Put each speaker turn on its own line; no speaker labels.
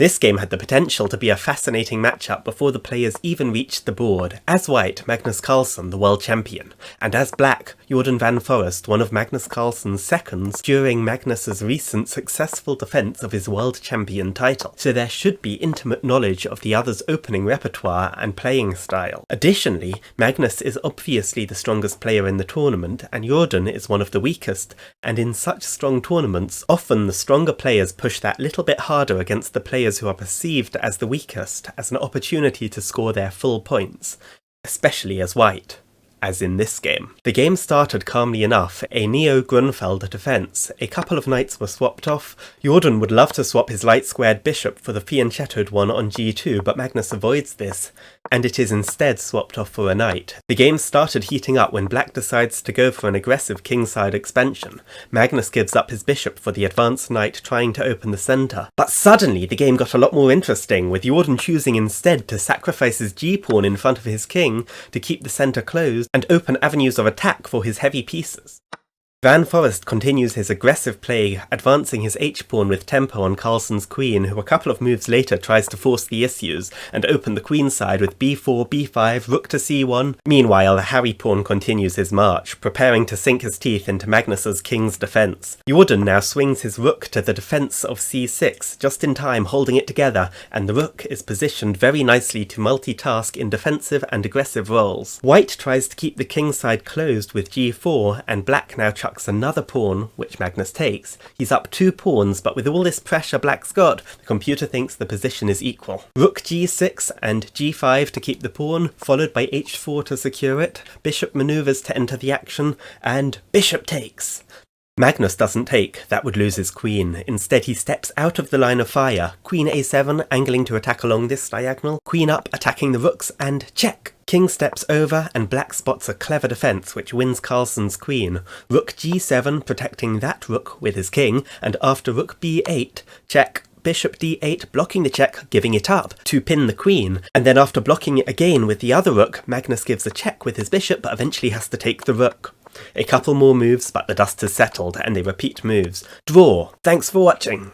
This game had the potential to be a fascinating matchup before the players even reached the board. As white, Magnus Carlsen, the world champion, and as black, Jorden Van Foreest, one of Magnus Carlsen's seconds during Magnus's recent successful defense of his world champion title, so there should be intimate knowledge of the other's opening repertoire and playing style. Additionally, Magnus is obviously the strongest player in the tournament, and Jorden is one of the weakest, and in such strong tournaments, often the stronger players push that little bit harder against the players who are perceived as the weakest, as an opportunity to score their full points, especially as white. As in this game. The game started calmly enough, a neo-Grunfeld defence. A couple of knights were swapped off. Jorden would love to swap his light-squared bishop for the fianchettoed one on g2, but Magnus avoids this, and it is instead swapped off for a knight. The game started heating up when black decides to go for an aggressive kingside expansion. Magnus gives up his bishop for the advanced knight trying to open the centre. But suddenly the game got a lot more interesting, with Jorden choosing instead to sacrifice his g-pawn in front of his king to keep the centre closed, and open avenues of attack for his heavy pieces. Van Foreest continues his aggressive play, advancing his h-pawn with tempo on Carlsen's queen, who a couple of moves later tries to force the issues and open the queen side with b4, b5, rook to c1. Meanwhile, the Harry pawn continues his march, preparing to sink his teeth into Magnus's king's defence. Jorden now swings his rook to the defence of c6, just in time holding it together, and the rook is positioned very nicely to multitask in defensive and aggressive roles. White tries to keep the king side closed with g4, and black now chucks another pawn, which Magnus takes. He's up 2 pawns, but with all this pressure black's got, the computer thinks the position is equal. Rook g6 and g5 to keep the pawn, followed by h4 to secure it, bishop maneuvers to enter the action, and bishop takes. Magnus doesn't take, that would lose his queen. Instead he steps out of the line of fire, queen a7 angling to attack along this diagonal, queen up attacking the rooks, and check! King steps over and black spots a clever defence which wins Carlsen's queen. Rook g7 protecting that rook with his king, and after rook b8, check. Bishop d8 blocking the check, giving it up to pin the queen, and then after blocking it again with the other rook, Magnus gives a check with his bishop but eventually has to take the rook. A couple more moves, but the dust has settled and they repeat moves. Draw. Thanks for watching.